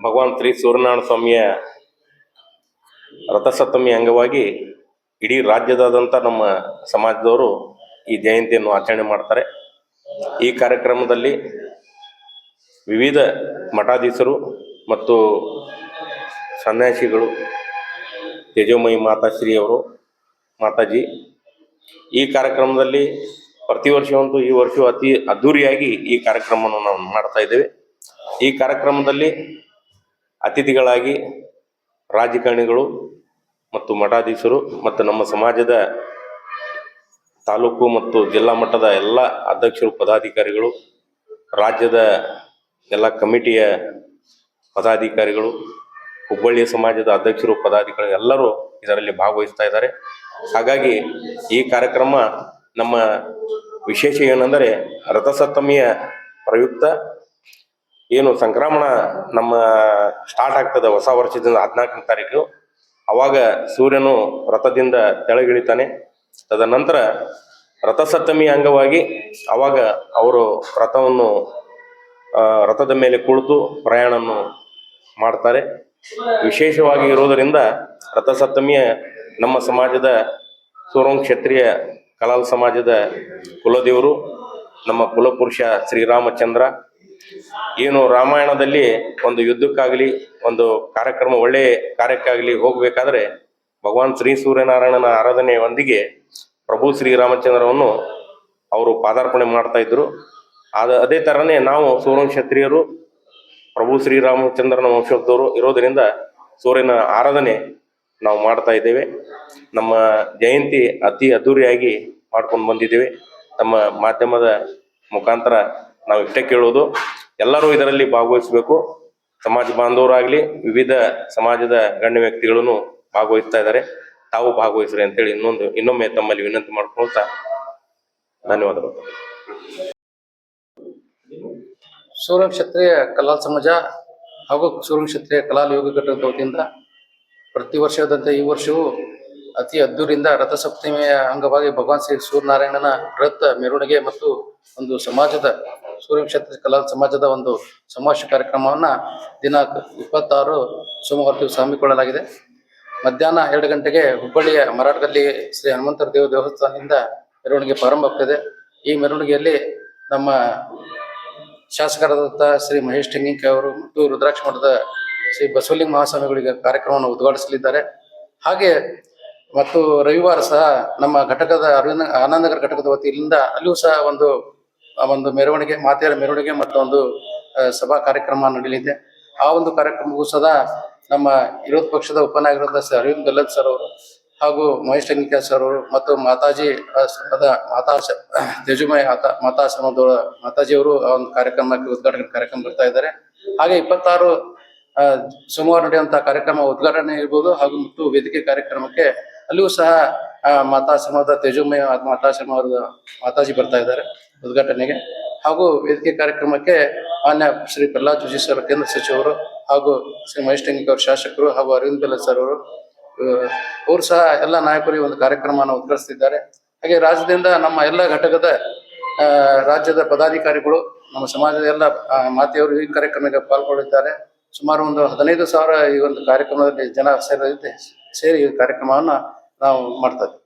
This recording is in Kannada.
ಭಗವಾನ್ ಶ್ರೀ ಸೂರ್ಯನಾರಾಯಣ ಸ್ವಾಮಿಯ ರಥಸಪ್ತಮಿ ಅಂಗವಾಗಿ ಇಡೀ ರಾಜ್ಯದಾದ್ಯಂತ ನಮ್ಮ ಸಮಾಜದವರು ಈ ಜಯಂತಿಯನ್ನು ಆಚರಣೆ ಮಾಡ್ತಾರೆ. ಈ ಕಾರ್ಯಕ್ರಮದಲ್ಲಿ ವಿವಿಧ ಮಠಾಧೀಶರು ಮತ್ತು ಸನ್ಯಾಸಿಗಳು, ತೇಜೋಮಯಿ ಮಾತಾಶ್ರೀಯವರು, ಮಾತಾಜಿ ಈ ಕಾರ್ಯಕ್ರಮದಲ್ಲಿ ಪ್ರತಿ ವರ್ಷವಂತೂ ಈ ವರ್ಷವೂ ಅತಿ ಅದ್ಧೂರಿಯಾಗಿ ಈ ಕಾರ್ಯಕ್ರಮವನ್ನು ನಾವು ಮಾಡ್ತಾ ಇದ್ದೇವೆ. ಈ ಕಾರ್ಯಕ್ರಮದಲ್ಲಿ ಅತಿಥಿಗಳಾಗಿ ರಾಜಕಾರಣಿಗಳು ಮತ್ತು ಮಠಾಧೀಶರು ಮತ್ತು ನಮ್ಮ ಸಮಾಜದ ತಾಲೂಕು ಮತ್ತು ಜಿಲ್ಲಾ ಮಟ್ಟದ ಎಲ್ಲ ಅಧ್ಯಕ್ಷರು, ಪದಾಧಿಕಾರಿಗಳು, ರಾಜ್ಯದ ಎಲ್ಲ ಕಮಿಟಿಯ ಪದಾಧಿಕಾರಿಗಳು, ಹುಬ್ಬಳ್ಳಿ ಸಮಾಜದ ಅಧ್ಯಕ್ಷರು, ಪದಾಧಿಕಾರಿಗಳು ಎಲ್ಲರೂ ಇದರಲ್ಲಿ ಭಾಗವಹಿಸ್ತಾ ಇದ್ದಾರೆ. ಹಾಗಾಗಿ ಈ ಕಾರ್ಯಕ್ರಮ ನಮ್ಮ ವಿಶೇಷ ಏನೆಂದರೆ ರಥಸಪ್ತಮಿಯ ಪ್ರಯುಕ್ತ ಏನು ಸಂಕ್ರಮಣ ನಮ್ಮ ಸ್ಟಾರ್ಟ್ ಆಗ್ತದೆ ಹೊಸ ವರ್ಷದಿಂದ 14ನೇ ತಾರೀಕು, ಅವಾಗ ಸೂರ್ಯನು ರಥದಿಂದ ತೆಳಗಿಳಿತಾನೆ. ತದನಂತರ ರಥಸಪ್ತಮಿ ಅಂಗವಾಗಿ ಅವಾಗ ಅವರು ರಥದ ಮೇಲೆ ಕುಳಿತು ಪ್ರಯಾಣವನ್ನು ಮಾಡ್ತಾರೆ. ವಿಶೇಷವಾಗಿ ಇರೋದರಿಂದ ರಥಸಪ್ತಮಿಯ ನಮ್ಮ ಸಮಾಜದ ಸೂರ್ಯ ಕ್ಷತ್ರಿಯ ಕಲಾಲ್ ಸಮಾಜದ ಕುಲದೇವರು, ನಮ್ಮ ಕುಲಪುರುಷ ಶ್ರೀರಾಮಚಂದ್ರ ಏನು ರಾಮಾಯಣದಲ್ಲಿ ಒಂದು ಯುದ್ಧಕ್ಕಾಗಲಿ ಒಂದು ಕಾರ್ಯಕ್ರಮ ಒಳ್ಳೆಯ ಕಾರ್ಯಕ್ಕಾಗಲಿ ಹೋಗಬೇಕಾದ್ರೆ ಭಗವಾನ್ ಶ್ರೀ ಸೂರ್ಯನಾರಾಯಣನ ಆರಾಧನೆಯೊಂದಿಗೆ ಪ್ರಭು ಶ್ರೀರಾಮಚಂದ್ರವನ್ನು ಅವರು ಪಾದಾರ್ಪಣೆ ಮಾಡ್ತಾ ಇದ್ರು. ಅದೇ ಥರನೇ ನಾವು ಸೂರ್ಯ ಕ್ಷತ್ರಿಯರು ಪ್ರಭು ಶ್ರೀರಾಮಚಂದ್ರನ ವಂಶದವರು ಇರೋದರಿಂದ ಸೂರ್ಯನ ಆರಾಧನೆ ನಾವು ಮಾಡ್ತಾ ಇದ್ದೇವೆ. ನಮ್ಮ ಜಯಂತಿ ಅತಿ ಅದ್ಧೂರಿಯಾಗಿ ಮಾಡ್ಕೊಂಡು ಬಂದಿದ್ದೇವೆ. ನಮ್ಮ ಮಾಧ್ಯಮದ ಮುಖಾಂತರ ನಾವು ಇಷ್ಟೇ ಕೇಳೋದು, ಎಲ್ಲರೂ ಇದರಲ್ಲಿ ಭಾಗವಹಿಸಬೇಕು. ಸಮಾಜ ಬಾಂಧವರಾಗಲಿ ವಿವಿಧ ಸಮಾಜದ ಗಣ್ಯ ವ್ಯಕ್ತಿಗಳನ್ನು ಭಾಗವಹಿಸ್ತಾ ಇದ್ದಾರೆ, ತಾವು ಭಾಗವಹಿಸ್ರಿ ಅಂತೇಳಿ ಇನ್ನೊಮ್ಮೆ ತಮ್ಮಲ್ಲಿ ವಿನಂತಿ ಮಾಡ್ಕೊಳ್ತಾ ಧನ್ಯವಾದಗಳು. ಸೂರ್ಯ ಕ್ಷತ್ರಿಯ ಕಲಾಲ್ ಸಮಾಜ ಹಾಗೂ ಸೂರ್ಯ ಕ್ಷತ್ರಿಯ ಕಲಾಲ್ ಯೋಗ ಘಟಕದ ವತಿಯಿಂದ ಪ್ರತಿ ವರ್ಷದಂತೆ ಈ ವರ್ಷವೂ ಅತಿ ಅದ್ದೂರಿಯಿಂದ ರಥಸಪ್ತಮಿಯ ಅಂಗವಾಗಿ ಭಗವಾನ್ ಶ್ರೀ ಸೂರ್ಯನಾರಾಯಣನ ಬೃಹತ್ ಮೆರವಣಿಗೆ ಮತ್ತು ಒಂದು ಸಮಾಜದ ಸೂರ್ಯ ಕ್ಷತ್ರಿಯ ಕಲಾಲ್ ಸಮಾಜದ ಒಂದು ಸಮಾವೇಶ ಕಾರ್ಯಕ್ರಮವನ್ನು ದಿನಾಂಕ 26 ಸೋಮವಾರ ದಿವಸ ಹಮ್ಮಿಕೊಳ್ಳಲಾಗಿದೆ. ಮಧ್ಯಾಹ್ನ 2 ಗಂಟೆಗೆ ಹುಬ್ಬಳ್ಳಿಯ ಮರಾಠಗಲ್ಲಿ ಶ್ರೀ ಹನುಮಂತರ ದೇವಸ್ಥಾನದಿಂದ ಮೆರವಣಿಗೆ ಪ್ರಾರಂಭ ಆಗ್ತದೆ. ಈ ಮೆರವಣಿಗೆಯಲ್ಲಿ ನಮ್ಮ ಶಾಸಕರಾದಂಥ ಶ್ರೀ ಮಹೇಶ್ ತೆಂಗಿನಕಾಯಿ ಅವರು ಮತ್ತು ರುದ್ರಾಕ್ಷ ಮಠದ ಶ್ರೀ ಬಸವಲಿಂಗ ಮಹಾಸ್ವಾಮಿಗಳಿಗೆ ಕಾರ್ಯಕ್ರಮವನ್ನು ಉದ್ಘಾಟಿಸಲಿದ್ದಾರೆ. ಹಾಗೆ ಮತ್ತು ರವಿವಾರ ಸಹ ನಮ್ಮ ಘಟಕದ ಆನಂದನಗರ ಘಟಕದ ವತಿಯಿಂದ ಅಲ್ಲಿಯೂ ಸಹ ಒಂದು ಮೆರವಣಿಗೆ, ಮಾತೆಯರ ಮೆರವಣಿಗೆ ಮತ್ತು ಒಂದು ಸಭಾ ಕಾರ್ಯಕ್ರಮ ನಡೆಯಲಿದೆ. ಆ ಒಂದು ಕಾರ್ಯಕ್ರಮಕ್ಕೂ ಸದಾ ನಮ್ಮ ವಿರೋಧ ಪಕ್ಷದ ಉಪನಾಯಕರಾದ ಶ್ರೀ ಅರವಿಂದ್ ಗಲ್ಲದ್ ಸರ್ ಅವರು ಹಾಗೂ ಮಹೇಶ್ ತೆಂಗಿನಕಾಯಿ ಸರ್ ಅವರು ಮತ್ತು ಮಾತಾಜಿ ತೇಜುಮಯ ಮಾತಾಶ್ರಮದ ಮಾತಾಜಿಯವರು ಆ ಒಂದು ಕಾರ್ಯಕ್ರಮಕ್ಕೆ ಉದ್ಘಾಟನೆ ಕಾರ್ಯಕ್ರಮ ಬರ್ತಾ ಇದ್ದಾರೆ. ಹಾಗೆ 26 ಸೋಮವಾರ ನಡೆಯುವಂತಹ ಕಾರ್ಯಕ್ರಮ ಉದ್ಘಾಟನೆ ಇರ್ಬೋದು. ಹಾಗೂ ಮತ್ತು ವೇದಿಕೆ ಕಾರ್ಯಕ್ರಮಕ್ಕೆ ಅಲ್ಲಿಯೂ ಸಹ ಮಾತಾಶ್ರಮದ ತೇಜೋಮಯ ಮಾತಾಶ್ರಮದ ಮಾತಾಜಿ ಬರ್ತಾ ಇದ್ದಾರೆ ಉದ್ಘಾಟನೆಗೆ. ಹಾಗೂ ವೇದಿಕೆ ಕಾರ್ಯಕ್ರಮಕ್ಕೆ ಮಾನ್ಯ ಶ್ರೀ ಪ್ರಹ್ಲಾದ್ ಜೋಶಿ ಸರ್ ಕೇಂದ್ರ ಸಚಿವರು ಹಾಗೂ ಶ್ರೀ ಮಹೇಶ್ ತೆಂಗಿನಕಾಯಿ ಅವರು ಶಾಸಕರು ಹಾಗೂ ಅರವಿಂದ್ ಬೆಲ್ಲದ್ ಸರ್ ಅವರು ಸಹ ಎಲ್ಲ ನಾಯಕರು ಒಂದು ಕಾರ್ಯಕ್ರಮವನ್ನು ಉದ್ಘಾಟಿಸುತ್ತಿದ್ದಾರೆ. ಹಾಗೆ ರಾಜ್ಯದಿಂದ ನಮ್ಮ ಎಲ್ಲ ಘಟಕದ ರಾಜ್ಯದ ಪದಾಧಿಕಾರಿಗಳು, ನಮ್ಮ ಸಮಾಜದ ಎಲ್ಲ ಮಾತೆಯವರು ಈ ಕಾರ್ಯಕ್ರಮಕ್ಕೆ ಪಾಲ್ಗೊಳ್ಳಿದ್ದಾರೆ. ಸುಮಾರು ಒಂದು 15,000 ಈ ಒಂದು ಕಾರ್ಯಕ್ರಮದಲ್ಲಿ ಜನ ಸೇರಿ ಈ ಕಾರ್ಯಕ್ರಮವನ್ನು ನಾವು ಮಾಡ್ತಾ ಇದ್ದೀವಿ.